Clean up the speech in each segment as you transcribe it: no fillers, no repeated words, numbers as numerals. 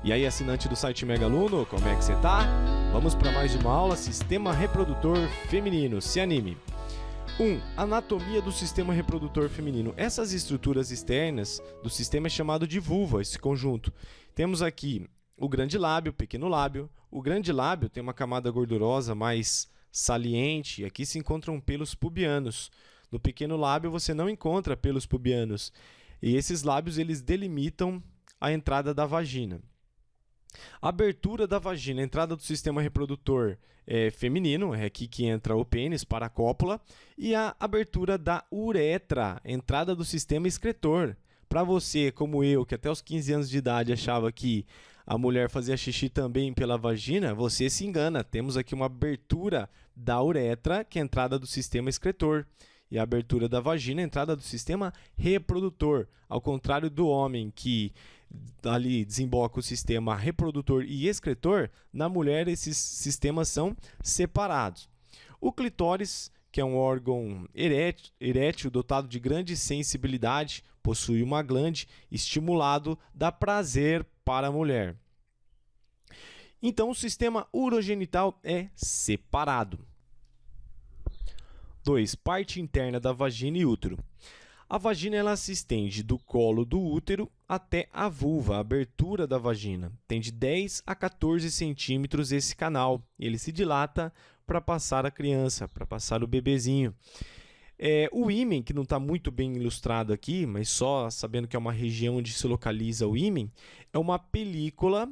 E aí, assinante do site Mega Aluno, como é que você tá? Vamos para mais uma aula, Sistema Reprodutor Feminino, se anime. 1. Anatomia do sistema reprodutor feminino. Essas estruturas externas do sistema é chamado de vulva, esse conjunto. Temos aqui o grande lábio, o pequeno lábio. O grande lábio tem uma camada gordurosa mais saliente, e aqui se encontram pelos pubianos. No pequeno lábio você não encontra pelos pubianos, e esses lábios eles delimitam a entrada da vagina. A abertura da vagina, a entrada do sistema reprodutor feminino, é aqui que entra o pênis para a cópula, e a abertura da uretra, entrada do sistema excretor. Para você, como eu, que até os 15 anos de idade achava que a mulher fazia xixi também pela vagina, você se engana. Temos aqui uma abertura da uretra, que é a entrada do sistema excretor. E a abertura da vagina, a entrada do sistema reprodutor. Ao contrário do homem, que ali desemboca o sistema reprodutor e excretor, na mulher esses sistemas são separados. O clitóris, que é um órgão erétil dotado de grande sensibilidade, possui uma glande, estimulado, dá prazer para a mulher. Então, o sistema urogenital é separado. 2. Parte interna da vagina e útero. A vagina ela se estende do colo do útero até a vulva, a abertura da vagina. Tem de 10 a 14 centímetros esse canal. Ele se dilata para passar a criança, para passar o bebezinho. O ímen, que não está muito bem ilustrado aqui, mas só sabendo que é uma região onde se localiza o ímen, é uma película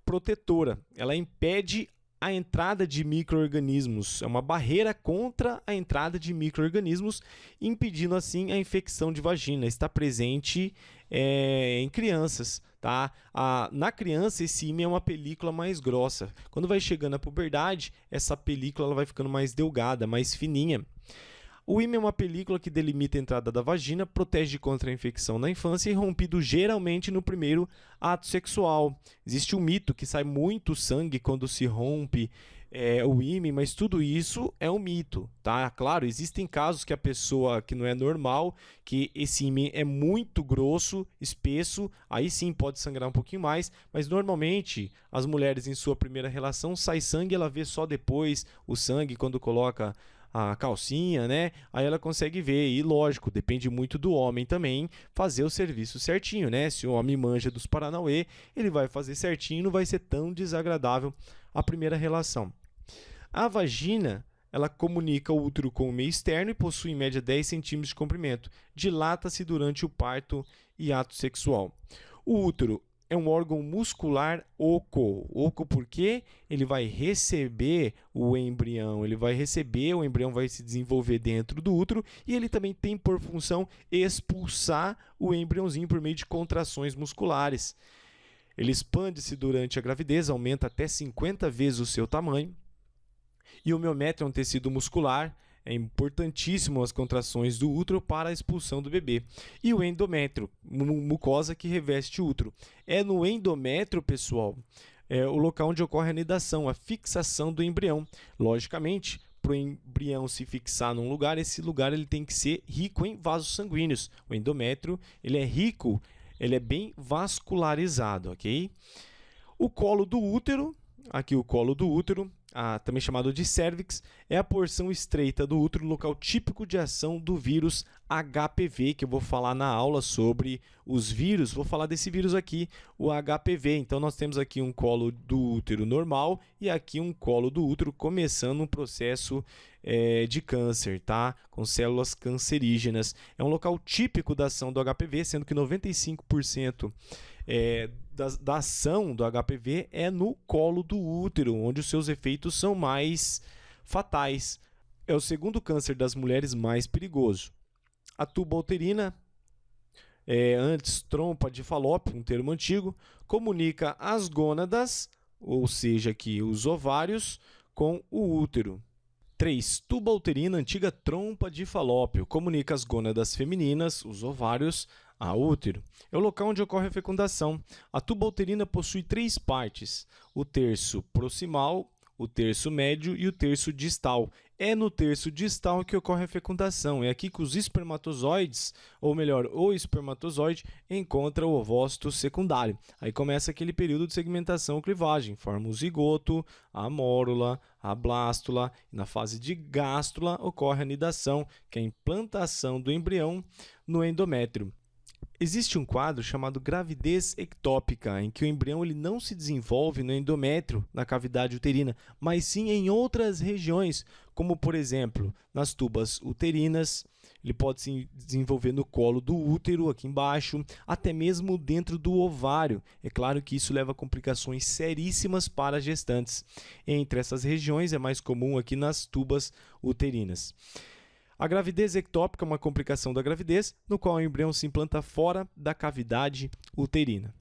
protetora. Ela impede a entrada de micro-organismos, é uma barreira contra a entrada de micro-organismos, impedindo assim a infecção de vagina. Está presente em crianças. Tá? Na criança, esse ímen é uma película mais grossa. Quando vai chegando à puberdade, essa película ela vai ficando mais delgada, mais fininha. O ímen é uma película que delimita a entrada da vagina, protege contra a infecção na infância e rompido geralmente no primeiro ato sexual. Existe um mito que sai muito sangue quando se rompe o ímen, mas tudo isso é um mito, tá? Claro, existem casos que a pessoa que não é normal, que esse ímen é muito grosso, espesso, aí sim pode sangrar um pouquinho mais, mas normalmente as mulheres em sua primeira relação sai sangue, ela vê só depois o sangue quando coloca a calcinha, né? Aí ela consegue ver, e lógico, depende muito do homem também fazer o serviço certinho, né? Se o homem manja dos paranauê, ele vai fazer certinho, não vai ser tão desagradável a primeira relação. A vagina, ela comunica o útero com o meio externo e possui em média 10 centímetros de comprimento. Dilata-se durante o parto e ato sexual. O útero é um órgão muscular oco. Oco porque ele vai receber o embrião, o embrião vai se desenvolver dentro do útero e ele também tem por função expulsar o embriãozinho por meio de contrações musculares. Ele expande-se durante a gravidez, aumenta até 50 vezes o seu tamanho. E o miométrio é um tecido muscular. É importantíssimo as contrações do útero para a expulsão do bebê. E o endométrio, mucosa que reveste o útero. É no endométrio, pessoal, o local onde ocorre a nidação, a fixação do embrião. Logicamente, para o embrião se fixar num lugar, esse lugar ele tem que ser rico em vasos sanguíneos. O endométrio ele é rico, ele é bem vascularizado, ok? O colo do útero, aqui o colo do útero, também chamado de cérvix, é a porção estreita do útero, local típico de ação do vírus HPV, que eu vou falar na aula sobre os vírus. Vou falar desse vírus aqui, o HPV. Então, nós temos aqui um colo do útero normal e aqui um colo do útero começando um processo de câncer, tá? Com células cancerígenas. É um local típico da ação do HPV, sendo que 95% da ação do HPV é no colo do útero, onde os seus efeitos são mais fatais. É o segundo câncer das mulheres mais perigoso. A tuba-uterina, antes trompa de Falópio, um termo antigo, comunica as gônadas, ou seja, aqui os ovários, com o útero. 3. Tuba-uterina, antiga trompa de Falópio, comunica as gônadas femininas, os ovários, ao útero. É o local onde ocorre a fecundação. A tuba-uterina possui 3 partes: o terço proximal, o terço médio e o terço distal. é no terço distal que ocorre a fecundação. É aqui que os espermatozoides, ou melhor, o espermatozoide, encontra o ovócito secundário. Aí começa aquele período de segmentação ou clivagem, forma o zigoto, a mórula, a blástula. Na fase de gástula ocorre a nidação, que é a implantação do embrião no endométrio. Existe um quadro chamado gravidez ectópica, em que o embrião ele não se desenvolve no endométrio, na cavidade uterina, mas sim em outras regiões, como, por exemplo, nas tubas uterinas, ele pode se desenvolver no colo do útero, aqui embaixo, até mesmo dentro do ovário. É claro que isso leva a complicações seríssimas para as gestantes. Entre essas regiões, é mais comum aqui nas tubas uterinas. A gravidez ectópica é uma complicação da gravidez, no qual o embrião se implanta fora da cavidade uterina.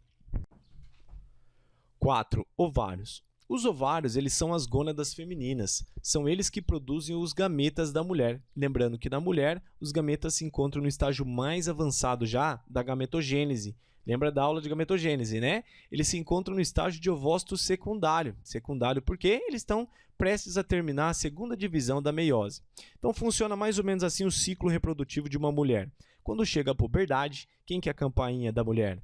4. Ovários. Os ovários eles são as gônadas femininas. São eles que produzem os gametas da mulher. Lembrando que na mulher, os gametas se encontram no estágio mais avançado já da gametogênese. Lembra da aula de gametogênese, né? Eles se encontram no estágio de ovócito secundário. Secundário porque eles estão prestes a terminar a segunda divisão da meiose. Então funciona mais ou menos assim o ciclo reprodutivo de uma mulher. Quando chega a puberdade, quem que é a campainha da mulher?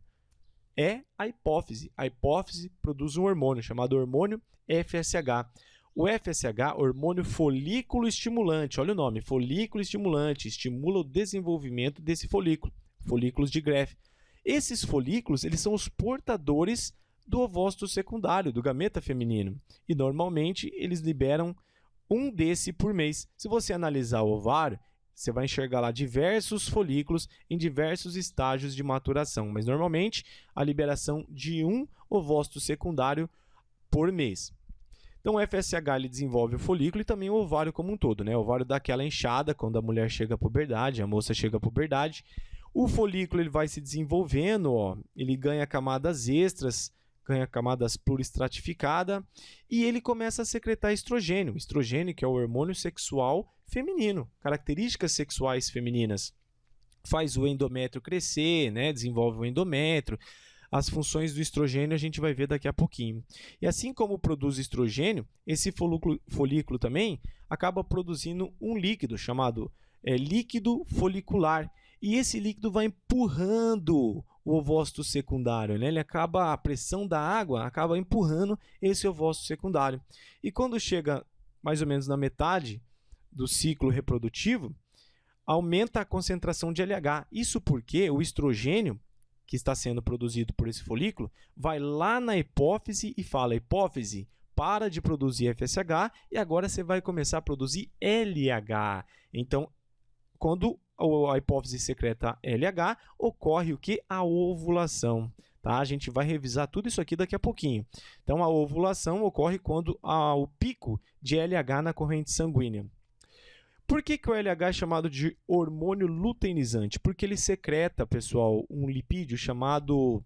É a hipófise. A hipófise produz um hormônio chamado hormônio FSH. O FSH, hormônio folículo estimulante, olha o nome, folículo estimulante, estimula o desenvolvimento desse folículo, folículos de Greff. Esses folículos eles são os portadores do ovócito secundário, do gameta feminino. E normalmente eles liberam um desse por mês. Se você analisar o ovário, você vai enxergar lá diversos folículos em diversos estágios de maturação. Mas normalmente a liberação de um ovócito secundário por mês. Então o FSH ele desenvolve o folículo e também o ovário como um todo, né? O ovário dá aquela inchada quando a mulher chega à puberdade, a moça chega à puberdade. O folículo ele vai se desenvolvendo, ó, ele ganha camadas extras, ganha camadas pluristratificadas e ele começa a secretar estrogênio. Estrogênio que é o hormônio sexual feminino, características sexuais femininas. Faz o endométrio crescer, né? Desenvolve o endométrio. As funções do estrogênio a gente vai ver daqui a pouquinho. E assim como produz estrogênio, esse folículo também acaba produzindo um líquido chamado líquido folicular. E esse líquido vai empurrando o ovócito secundário, né? A pressão da água acaba empurrando esse ovócito secundário. E quando chega mais ou menos na metade do ciclo reprodutivo, aumenta a concentração de LH. Isso porque o estrogênio, que está sendo produzido por esse folículo, vai lá na hipófise e fala: hipófise, para de produzir FSH e agora você vai começar a produzir LH. Então, quando a hipófise secreta LH, ocorre o que? A ovulação. Tá? A gente vai revisar tudo isso aqui daqui a pouquinho. Então, a ovulação ocorre quando há o pico de LH na corrente sanguínea. Por que o LH é chamado de hormônio luteinizante? Porque ele secreta, pessoal, um lipídio chamado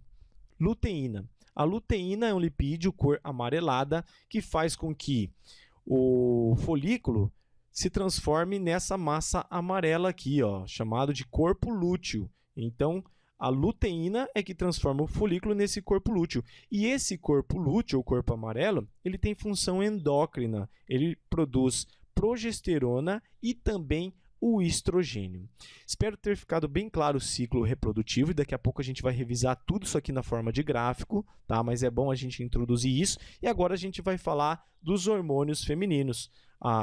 luteína. A luteína é um lipídio cor amarelada que faz com que o folículo se transforme nessa massa amarela aqui, ó, chamado de corpo lúteo. Então, a luteína é que transforma o folículo nesse corpo lúteo. E esse corpo lúteo, ou corpo amarelo, ele tem função endócrina. Ele produz progesterona e também o estrogênio. Espero ter ficado bem claro o ciclo reprodutivo e daqui a pouco a gente vai revisar tudo isso aqui na forma de gráfico, tá? Mas é bom a gente introduzir isso e agora a gente vai falar dos hormônios femininos,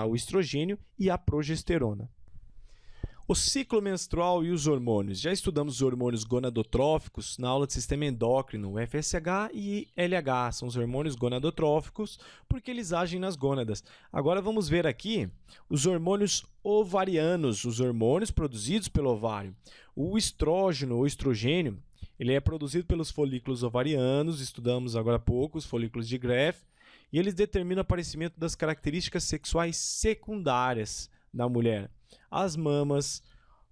o estrogênio e a progesterona. O ciclo menstrual e os hormônios. Já estudamos os hormônios gonadotróficos na aula de sistema endócrino, FSH e LH, são os hormônios gonadotróficos porque eles agem nas gônadas. Agora vamos ver aqui os hormônios ovarianos, os hormônios produzidos pelo ovário. O estrógeno ou estrogênio, ele é produzido pelos folículos ovarianos, estudamos agora há pouco os folículos de Greff, e eles determinam o aparecimento das características sexuais secundárias na mulher. As mamas,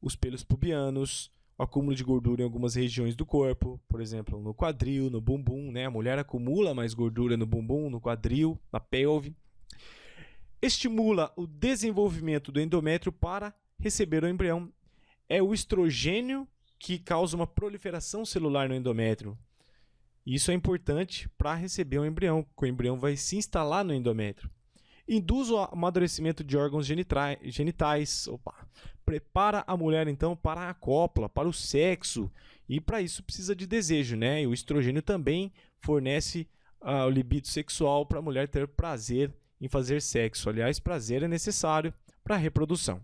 os pelos pubianos, o acúmulo de gordura em algumas regiões do corpo, por exemplo, no quadril, no bumbum, né? A mulher acumula mais gordura no bumbum, no quadril, na pelve. Estimula o desenvolvimento do endométrio para receber o embrião. É o estrogênio que causa uma proliferação celular no endométrio. Isso é importante para receber o embrião, porque o embrião vai se instalar no endométrio. Induz o amadurecimento de órgãos genitais. Prepara a mulher, então, para a cópula, para o sexo. E para isso precisa de desejo, né? E o estrogênio também fornece o libido sexual para a mulher ter prazer em fazer sexo. Aliás, prazer é necessário para a reprodução.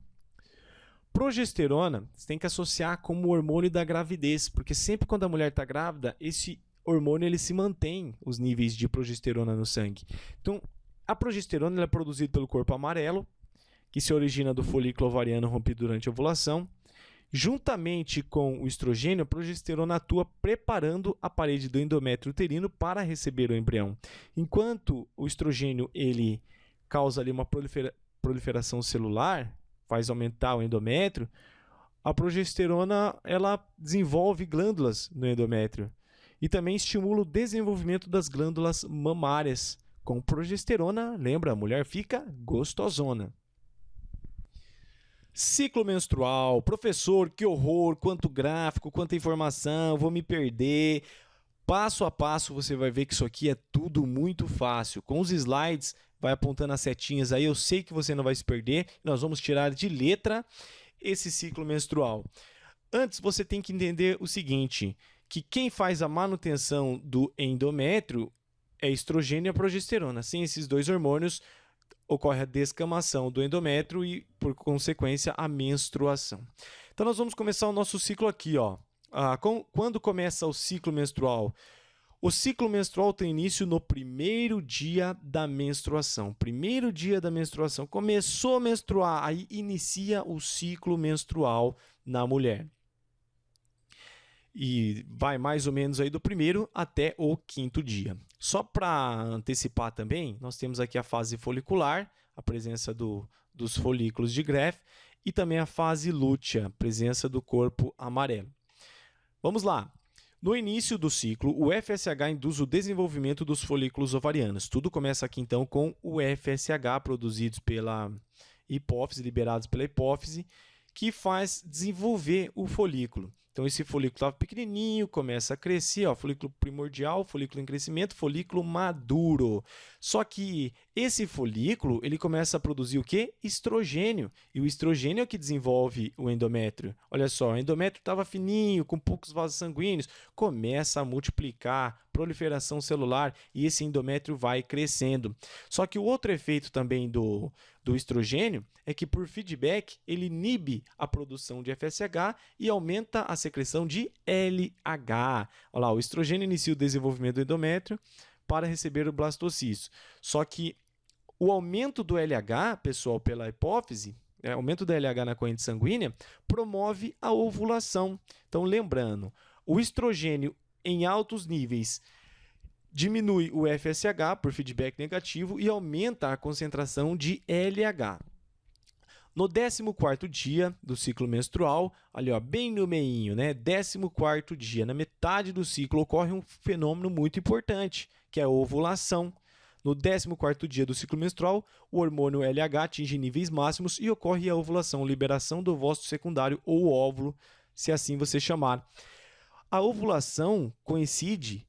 Progesterona você tem que associar como o hormônio da gravidez, porque sempre quando a mulher está grávida, esse hormônio ele se mantém os níveis de progesterona no sangue. Então, a progesterona ela é produzida pelo corpo amarelo, que se origina do folículo ovariano rompido durante a ovulação. Juntamente com o estrogênio, a progesterona atua preparando a parede do endométrio uterino para receber o embrião. Enquanto o estrogênio ele causa ali uma proliferação celular, faz aumentar o endométrio, a progesterona ela desenvolve glândulas no endométrio e também estimula o desenvolvimento das glândulas mamárias. Com progesterona, lembra, a mulher fica gostosona. Ciclo menstrual. Professor, que horror, quanto gráfico, quanta informação, vou me perder. Passo a passo você vai ver que isso aqui é tudo muito fácil. Com os slides, vai apontando as setinhas aí, eu sei que você não vai se perder. Nós vamos tirar de letra esse ciclo menstrual. Antes, você tem que entender o seguinte, que quem faz a manutenção do endométrio é estrogênio e a progesterona. Sem esses dois hormônios, ocorre a descamação do endométrio e, por consequência, a menstruação. Então, nós vamos começar o nosso ciclo aqui. Quando começa o ciclo menstrual? O ciclo menstrual tem início no primeiro dia da menstruação. Primeiro dia da menstruação. Começou a menstruar, aí inicia o ciclo menstrual na mulher. E vai mais ou menos aí do primeiro até o quinto dia. Só para antecipar também, nós temos aqui a fase folicular, a presença dos folículos de Greff, e também a fase lútea, presença do corpo amarelo. Vamos lá. No início do ciclo, o FSH induz o desenvolvimento dos folículos ovarianos. Tudo começa aqui então com o FSH produzidos pela hipófise, liberados pela hipófise, que faz desenvolver o folículo. Então, esse folículo estava pequenininho, começa a crescer, folículo primordial, folículo em crescimento, folículo maduro. Só que esse folículo, ele começa a produzir o quê? Estrogênio. E o estrogênio é o que desenvolve o endométrio. Olha só, o endométrio estava fininho, com poucos vasos sanguíneos, começa a multiplicar, proliferação celular, e esse endométrio vai crescendo. Só que o outro efeito também do estrogênio é que, por feedback, ele inibe a produção de FSH e aumenta a secreção de LH. Olha lá, o estrogênio inicia o desenvolvimento do endométrio para receber o blastocisto. Só que o aumento do LH, pessoal, pela hipófise, aumento do LH na corrente sanguínea, promove a ovulação. Então, lembrando, o estrogênio em altos níveis diminui o FSH por feedback negativo e aumenta a concentração de LH. No 14º dia do ciclo menstrual, ali bem no meinho, 14º dia, na metade do ciclo, ocorre um fenômeno muito importante, que é a ovulação. No 14º dia do ciclo menstrual, o hormônio LH atinge níveis máximos e ocorre a ovulação, liberação do ovócito secundário ou óvulo, se assim você chamar. A ovulação coincide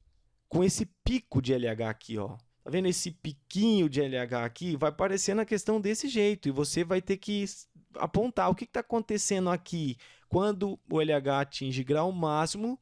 com esse pico de LH aqui, Tá vendo esse piquinho de LH aqui? Vai aparecer na questão desse jeito e você vai ter que apontar o que está acontecendo aqui. Quando o LH atinge grau máximo,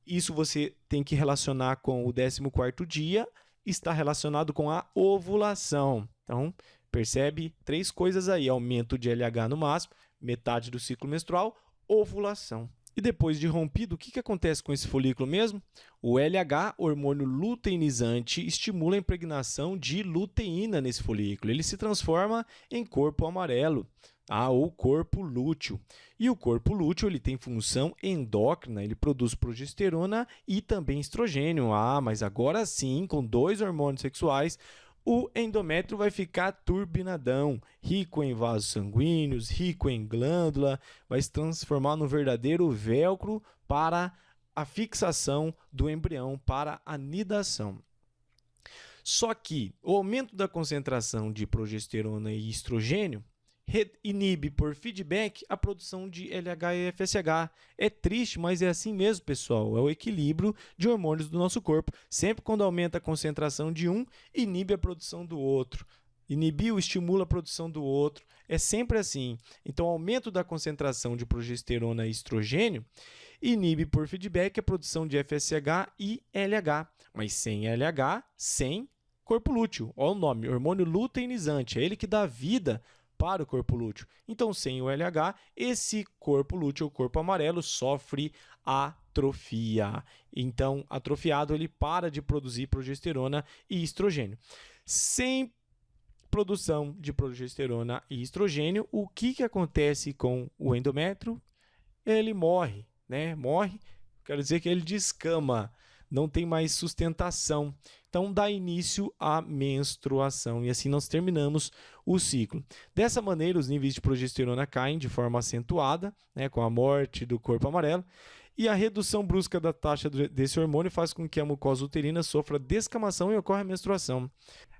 isso você tem que relacionar com o 14º dia, está relacionado com a ovulação. Então, percebe 3 coisas aí, aumento de LH no máximo, metade do ciclo menstrual, ovulação. E depois de rompido, o que acontece com esse folículo mesmo? O LH, hormônio luteinizante, estimula a impregnação de luteína nesse folículo. Ele se transforma em corpo amarelo, ou corpo lúteo. E o corpo lúteo ele tem função endócrina, ele produz progesterona e também estrogênio. Mas agora sim, com 2 hormônios sexuais, o endométrio vai ficar turbinadão, rico em vasos sanguíneos, rico em glândula, vai se transformar no verdadeiro velcro para a fixação do embrião, para a nidação. Só que o aumento da concentração de progesterona e estrogênio inibe por feedback a produção de LH e FSH. É triste, mas é assim mesmo, pessoal. É o equilíbrio de hormônios do nosso corpo. Sempre quando aumenta a concentração de um, inibe a produção do outro. inibiu, estimula a produção do outro. É sempre assim. Então, o aumento da concentração de progesterona e estrogênio inibe por feedback a produção de FSH e LH, mas sem LH, sem corpo lúteo. Olha o nome, hormônio luteinizante, é ele que dá vida para o corpo lúteo. Então, sem o LH, esse corpo lúteo, o corpo amarelo, sofre atrofia. Então, atrofiado, ele para de produzir progesterona e estrogênio. Sem produção de progesterona e estrogênio, o que acontece com o endométrio? Ele morre, né? Morre, quer dizer que ele descama, não tem mais sustentação. Então, dá início à menstruação e assim nós terminamos o ciclo. Dessa maneira, os níveis de progesterona caem de forma acentuada, né, com a morte do corpo amarelo, e a redução brusca da taxa desse hormônio faz com que a mucosa uterina sofra descamação e ocorra a menstruação.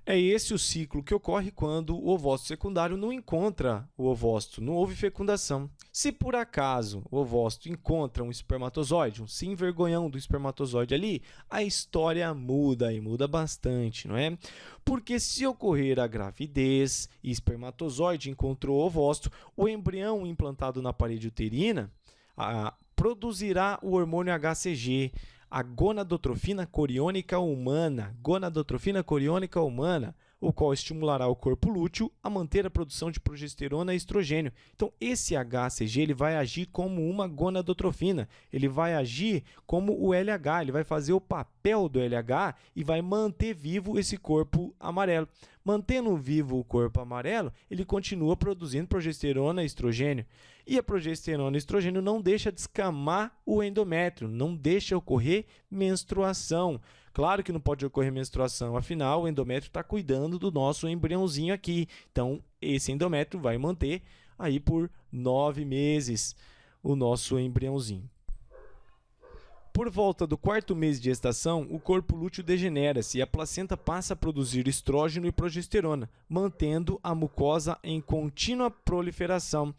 É esse o ciclo que ocorre quando o ovócito secundário não encontra o ovócito, não houve fecundação. Se por acaso o ovócito encontra um espermatozoide, um se envergonhão do espermatozoide ali, a história muda e muda bastante, não é? Porque se ocorrer a gravidez e espermatozoide encontrou o ovócito, o embrião implantado na parede uterina produzirá o hormônio HCG, a gonadotrofina coriônica humana, o qual estimulará o corpo lúteo a manter a produção de progesterona e estrogênio. Então, esse HCG ele vai agir como uma gonadotrofina, ele vai agir como o LH, ele vai fazer o papel do LH e vai manter vivo esse corpo amarelo. Mantendo vivo o corpo amarelo, ele continua produzindo progesterona e estrogênio. E a progesterona e estrogênio não deixa descamar o endométrio, não deixa ocorrer menstruação. Claro que não pode ocorrer menstruação, afinal, o endométrio está cuidando do nosso embriãozinho aqui. Então, esse endométrio vai manter aí por 9 meses o nosso embriãozinho. Por volta do 4º mês de gestação, o corpo lúteo degenera-se e a placenta passa a produzir estrógeno e progesterona, mantendo a mucosa em contínua proliferação.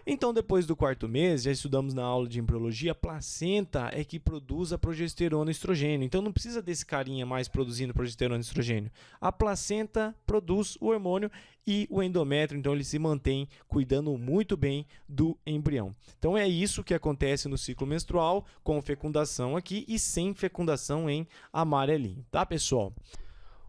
Então, depois do 4º mês, já estudamos na aula de embriologia, a placenta é que produz a progesterona e estrogênio. Então, não precisa desse carinha mais produzindo progesterona e estrogênio. A placenta produz o hormônio e o endométrio, então, ele se mantém cuidando muito bem do embrião. Então, é isso que acontece no ciclo menstrual, com fecundação aqui e sem fecundação em amarelinho, tá, pessoal?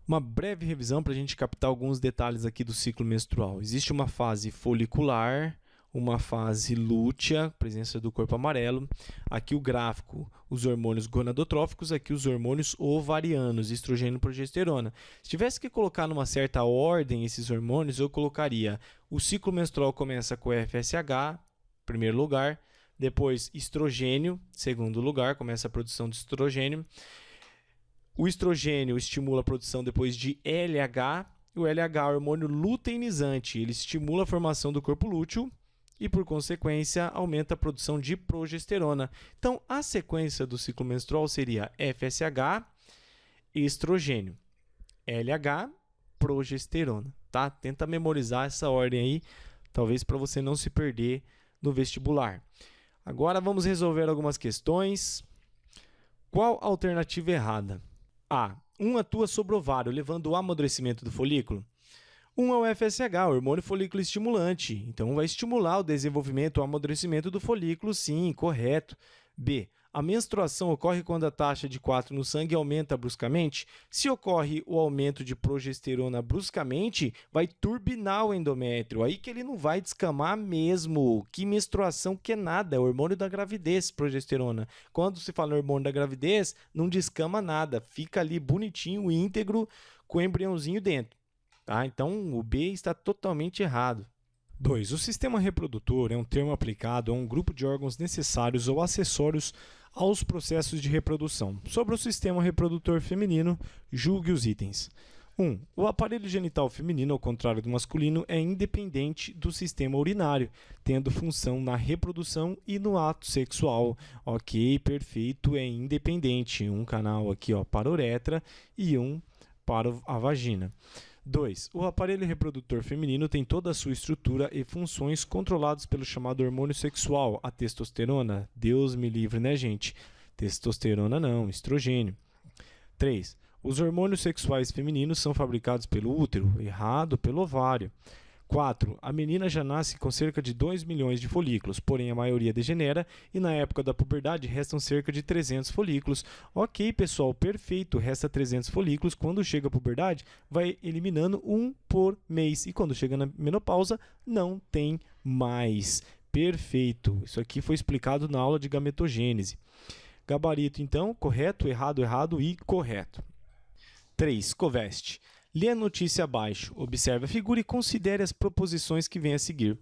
Uma breve revisão para a gente captar alguns detalhes aqui do ciclo menstrual. Existe uma fase folicular, uma fase lútea, presença do corpo amarelo. Aqui o gráfico, os hormônios gonadotróficos, aqui os hormônios ovarianos, estrogênio e progesterona. Se tivesse que colocar numa certa ordem esses hormônios, eu colocaria o ciclo menstrual começa com FSH, primeiro lugar, depois estrogênio, segundo lugar, começa a produção de estrogênio. O estrogênio estimula a produção depois de LH, o LH, hormônio luteinizante, ele estimula a formação do corpo lúteo e, por consequência, aumenta a produção de progesterona. Então, a sequência do ciclo menstrual seria FSH, estrogênio, LH, progesterona, tá? Tenta memorizar essa ordem aí, talvez para você não se perder no vestibular. Agora vamos resolver algumas questões. Qual a alternativa errada? A. 1 atua sobre o ovário, levando ao amadurecimento do folículo. 1 é o FSH, hormônio folículo estimulante. Então, vai estimular o desenvolvimento, o amadurecimento do folículo, sim, correto. B. A menstruação ocorre quando a taxa de 4 no sangue aumenta bruscamente. Se ocorre o aumento de progesterona bruscamente, vai turbinar o endométrio. Aí que ele não vai descamar mesmo. Que menstruação que é nada, é o hormônio da gravidez, progesterona. Quando se fala no hormônio da gravidez, não descama nada. Fica ali bonitinho, íntegro, com o embriãozinho dentro. Tá? Então, o B está totalmente errado. 2. O sistema reprodutor é um termo aplicado a um grupo de órgãos necessários ou acessórios aos processos de reprodução. Sobre o sistema reprodutor feminino, julgue os itens. 1. O aparelho genital feminino, ao contrário do masculino, é independente do sistema urinário, tendo função na reprodução e no ato sexual. Ok, perfeito, é independente. Um canal aqui para a uretra e um para a vagina. 2. O aparelho reprodutor feminino tem toda a sua estrutura e funções controlados pelo chamado hormônio sexual, a testosterona. Deus me livre, né, gente? Testosterona não, estrogênio. 3. Os hormônios sexuais femininos são fabricados pelo útero, errado, pelo ovário. 4. A menina já nasce com cerca de 2 milhões de folículos, porém a maioria degenera e na época da puberdade restam cerca de 300 folículos. Ok, pessoal, perfeito, resta 300 folículos. Quando chega a puberdade, vai eliminando um por mês e quando chega na menopausa, não tem mais. Perfeito, isso aqui foi explicado na aula de gametogênese. Gabarito, então, correto, errado, errado e correto. 3. Coveste. Lê a notícia abaixo, observe a figura e considere as proposições que vêm a seguir.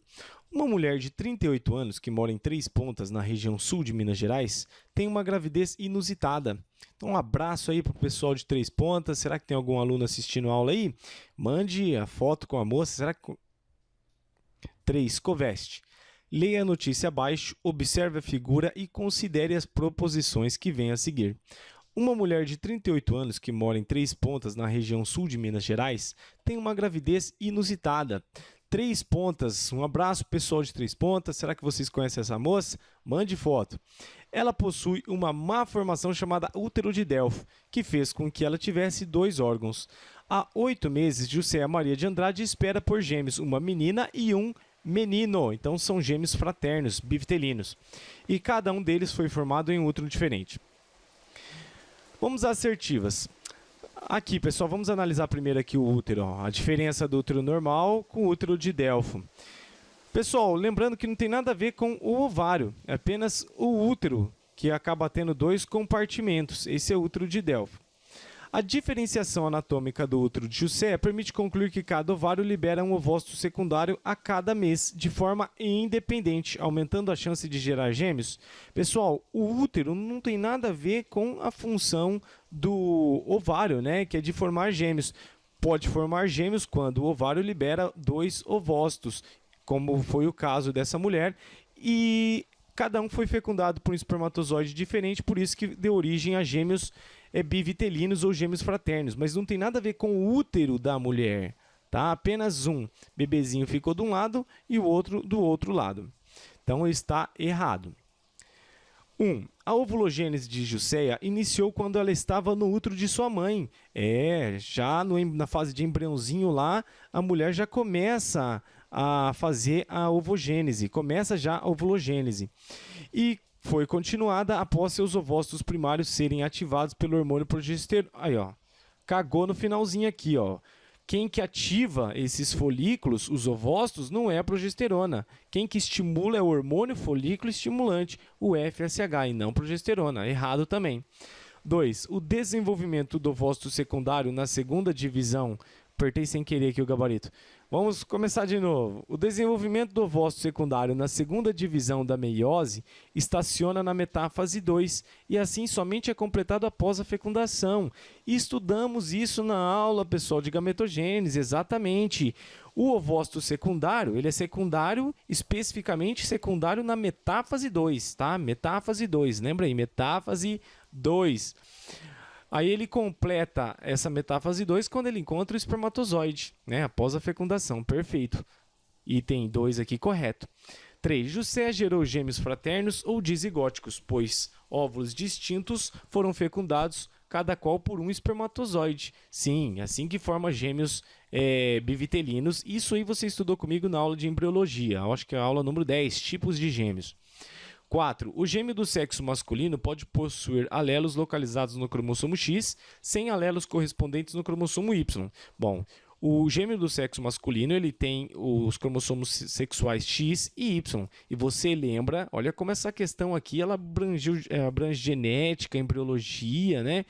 Uma mulher de 38 anos que mora em Três Pontas, na região sul de Minas Gerais, tem uma gravidez inusitada. Então, um abraço aí para o pessoal de Três Pontas. Será que tem algum aluno assistindo a aula aí? Mande a foto com a moça. Será que... 3. Coveste. Leia a notícia abaixo, observe a figura e considere as proposições que vêm a seguir. Uma mulher de 38 anos que mora em Três Pontas, na região sul de Minas Gerais, tem uma gravidez inusitada. Três Pontas, um abraço pessoal de Três Pontas. Será que vocês conhecem essa moça? Mande foto. Ela possui uma má formação chamada útero de Delfo, que fez com que ela tivesse 2 órgãos. Há 8 meses, Jusceia Maria de Andrade espera por gêmeos, uma menina e um menino. Então são gêmeos fraternos, bivitelinos. E cada um deles foi formado em um útero diferente. Vamos às assertivas. Aqui, pessoal, vamos analisar primeiro aqui o útero. A diferença do útero normal com o útero de Delfo. Pessoal, lembrando que não tem nada a ver com o ovário. É apenas o útero que acaba tendo 2 compartimentos. Esse é o útero de Delfo. A diferenciação anatômica do útero de Jusceia permite concluir que cada ovário libera um ovócito secundário a cada mês, de forma independente, aumentando a chance de gerar gêmeos. Pessoal, o útero não tem nada a ver com a função do ovário, né, que é de formar gêmeos. Pode formar gêmeos quando o ovário libera 2 ovócitos, como foi o caso dessa mulher, e cada um foi fecundado por um espermatozoide diferente, por isso que deu origem a gêmeos bivitelinos ou gêmeos fraternos, mas não tem nada a ver com o útero da mulher, tá? Apenas um bebezinho ficou de um lado e o outro do outro lado. Então está errado. 1. A ovulogênese de Jusceia iniciou quando ela estava no útero de sua mãe. Já na fase de embriãozinho lá, a mulher já começa a fazer a ovogênese, começa já a ovulogênese. E foi continuada após seus ovócitos primários serem ativados pelo hormônio progesterona. Aí, ó, cagou no finalzinho aqui, ó. Quem que ativa esses folículos, os ovócitos, não é a progesterona. Quem que estimula é o hormônio folículo estimulante, o FSH, e não progesterona. Errado também. 2. O desenvolvimento do ovócito secundário na segunda divisão. Apertei sem querer aqui o gabarito. Vamos começar de novo. O desenvolvimento do ovócito secundário na segunda divisão da meiose estaciona na metáfase 2 e assim somente é completado após a fecundação. Estudamos isso na aula, pessoal, de gametogênese, exatamente. O ovócito secundário, ele é secundário, especificamente secundário na metáfase 2, tá? Metáfase 2, lembra aí? Metáfase 2. Aí ele completa essa metáfase 2 quando ele encontra o espermatozoide, né? Após a fecundação. Perfeito. Item 2 aqui correto. 3. Jusceia gerou gêmeos fraternos ou dizigóticos, pois óvulos distintos foram fecundados, cada qual por um espermatozoide. Sim, assim que forma gêmeos bivitelinos. Isso aí você estudou comigo na aula de embriologia. Eu acho que é a aula número 10, tipos de gêmeos. 4. O gêmeo do sexo masculino pode possuir alelos localizados no cromossomo X, sem alelos correspondentes no cromossomo Y. Bom, o gêmeo do sexo masculino ele tem os cromossomos sexuais X e Y. E você lembra, olha como essa questão aqui ela abrange genética, embriologia, né?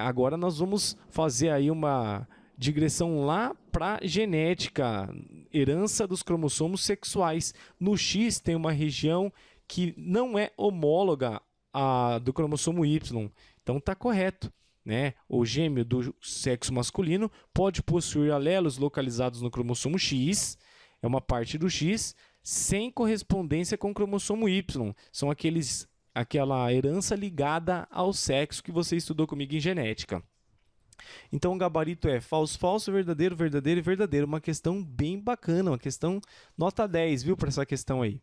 Agora nós vamos fazer aí uma digressão lá para genética, herança dos cromossomos sexuais. No X tem uma região que não é homóloga à do cromossomo Y. Então está correto, né? O gêmeo do sexo masculino pode possuir alelos localizados no cromossomo X, é uma parte do X, sem correspondência com o cromossomo Y. São aquela herança ligada ao sexo que você estudou comigo em genética. Então o gabarito é falso, falso, verdadeiro, verdadeiro e verdadeiro. Uma questão bem bacana, uma questão nota 10, viu, para essa questão aí.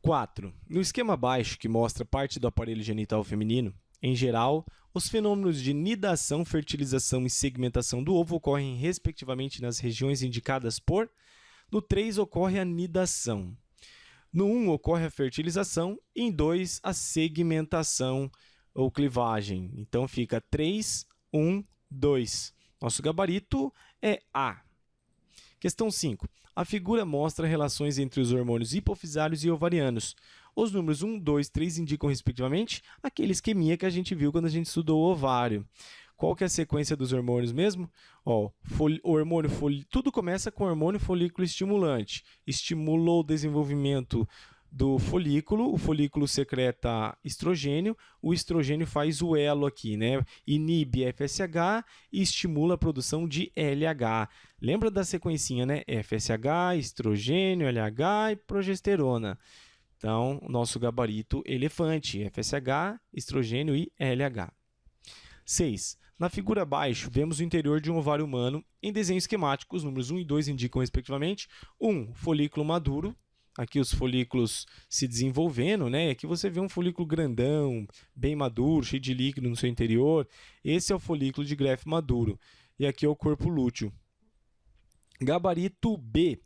4. No esquema abaixo, que mostra parte do aparelho genital feminino, em geral, os fenômenos de nidação, fertilização e segmentação do ovo ocorrem respectivamente nas regiões indicadas por. No 3 ocorre a nidação. No 1 ocorre a fertilização e em 2 a segmentação ou clivagem. Então fica 3, 1, 2. Nosso gabarito é A. Questão 5. A figura mostra relações entre os hormônios hipofisários e ovarianos. Os números 1, 2, 3 indicam, respectivamente, aquele esqueminha que a gente viu quando a gente estudou o ovário. Qual que é a sequência dos hormônios mesmo? Tudo começa com o hormônio folículo estimulante. Estimulou o desenvolvimento do folículo, o folículo secreta estrogênio, o estrogênio faz o elo aqui, né? Inibe FSH e estimula a produção de LH. Lembra da sequencinha, né? FSH, estrogênio, LH e progesterona. Então, o nosso gabarito elefante, FSH, estrogênio e LH. 6. Na figura abaixo, vemos o interior de um ovário humano em desenho esquemático. Os números 1 e 2 indicam, respectivamente, 1, folículo maduro. Aqui os folículos se desenvolvendo, né? Aqui você vê um folículo grandão, bem maduro, cheio de líquido no seu interior. Esse é o folículo de Grefg maduro. E aqui é o corpo lúteo. Gabarito B.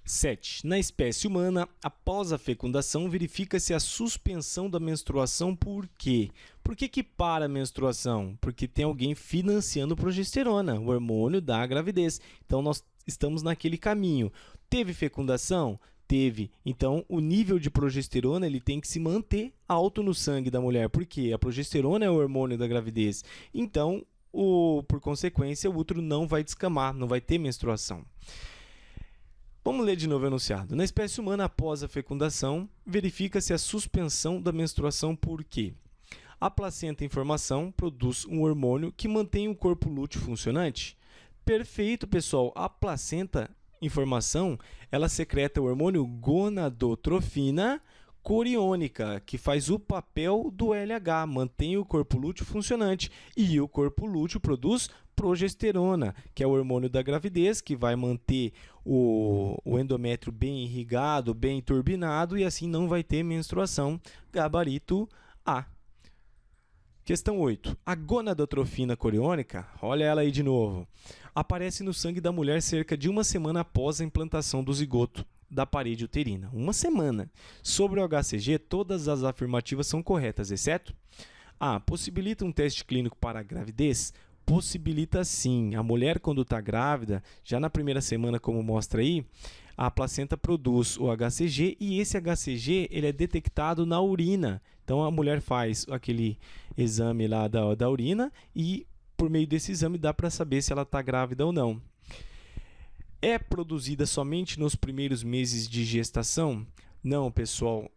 7. Na espécie humana, após a fecundação, verifica-se a suspensão da menstruação. Por quê? Por que para a menstruação? Porque tem alguém financiando progesterona, o hormônio da gravidez. Então, nós estamos naquele caminho. Teve fecundação? Teve. Então, o nível de progesterona ele tem que se manter alto no sangue da mulher. Por quê? A progesterona é o hormônio da gravidez. Então, por consequência, o útero não vai descamar, não vai ter menstruação. Vamos ler de novo o enunciado. Na espécie humana, após a fecundação, verifica-se a suspensão da menstruação. Por quê? A placenta em formação produz um hormônio que mantém o corpo lúteo funcionante. Perfeito, pessoal. A placenta em formação, ela secreta o hormônio gonadotrofina coriônica, que faz o papel do LH, mantém o corpo lúteo funcionante. E o corpo lúteo produz progesterona, que é o hormônio da gravidez, que vai manter o endométrio bem irrigado, bem turbinado, e assim não vai ter menstruação. Gabarito A. Questão 8. A gonadotrofina coriônica, olha ela aí de novo, aparece no sangue da mulher cerca de uma semana após a implantação do zigoto da parede uterina. Uma semana. Sobre o HCG, todas as afirmativas são corretas, exceto A. Possibilita um teste clínico para a gravidez? Possibilita sim. A mulher, quando está grávida, já na primeira semana, como mostra aí, a placenta produz o HCG e esse HCG ele é detectado na urina. Então, a mulher faz aquele exame lá da urina e, por meio desse exame, dá para saber se ela está grávida ou não. É produzida somente nos primeiros meses de gestação? Não, pessoal.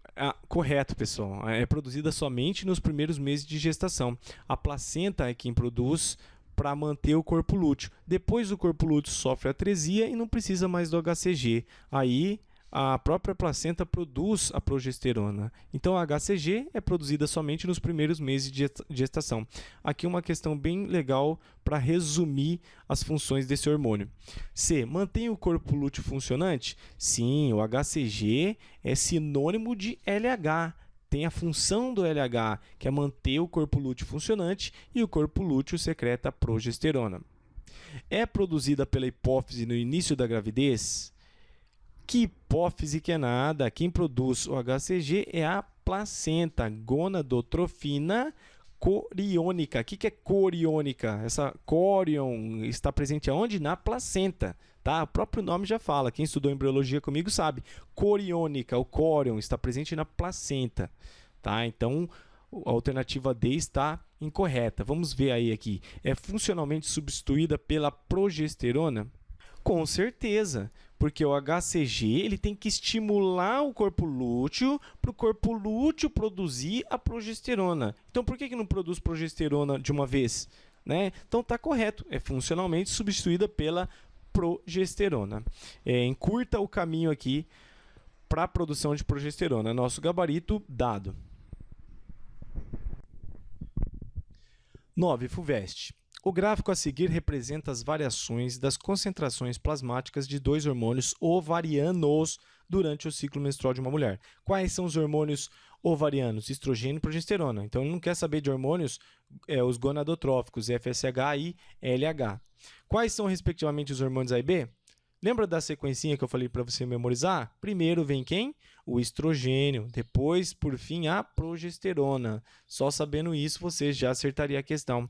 Correto, pessoal. É produzida somente nos primeiros meses de gestação. A placenta é quem produz para manter o corpo lúteo. Depois o corpo lúteo sofre atresia e não precisa mais do HCG. Aí a própria placenta produz a progesterona. Então a HCG é produzida somente nos primeiros meses de gestação. Aqui uma questão bem legal para resumir as funções desse hormônio. C. Mantém o corpo lúteo funcionante? Sim, o HCG é sinônimo de LH. Tem a função do LH, que é manter o corpo lúteo funcionante, e o corpo lúteo secreta progesterona. É produzida pela hipófise no início da gravidez? Que hipófise que é nada? Quem produz o HCG é a placenta, gonadotrofina coriônica. O que é coriônica? Essa corion está presente aonde? Na placenta. Tá? O próprio nome já fala. Quem estudou embriologia comigo sabe. Coriônica, o corion, está presente na placenta. Tá? Então, a alternativa D está incorreta. Vamos ver aí aqui. É funcionalmente substituída pela progesterona? Com certeza, porque o HCG ele tem que estimular o corpo lúteo para o corpo lúteo produzir a progesterona. Então, por que não produz progesterona de uma vez? Né? Então, está correto, é funcionalmente substituída pela progesterona. Encurta o caminho aqui para a produção de progesterona. Nosso gabarito dado. 9. FUVEST. O gráfico a seguir representa as variações das concentrações plasmáticas de dois hormônios ovarianos durante o ciclo menstrual de uma mulher. Quais são os hormônios ovarianos? Estrogênio e progesterona. Então, ele não quer saber de hormônios, os gonadotróficos, FSH e LH. Quais são, respectivamente, os hormônios A e B? Lembra da sequencinha que eu falei para você memorizar? Primeiro vem quem? O estrogênio. Depois, por fim, a progesterona. Só sabendo isso, você já acertaria a questão.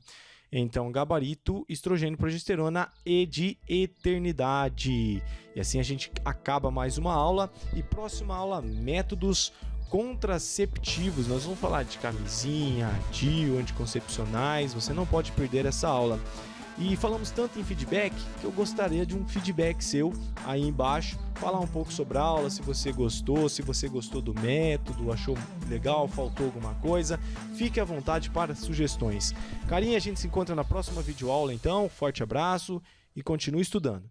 Então, gabarito, estrogênio, progesterona e de eternidade. E assim a gente acaba mais uma aula. E próxima aula, métodos contraceptivos. Nós vamos falar de camisinha, DIU, anticoncepcionais. Você não pode perder essa aula. E falamos tanto em feedback que eu gostaria de um feedback seu aí embaixo. Falar um pouco sobre a aula, se você gostou do método, achou legal, faltou alguma coisa. Fique à vontade para sugestões. Carinha, a gente se encontra na próxima videoaula então. Forte abraço e continue estudando.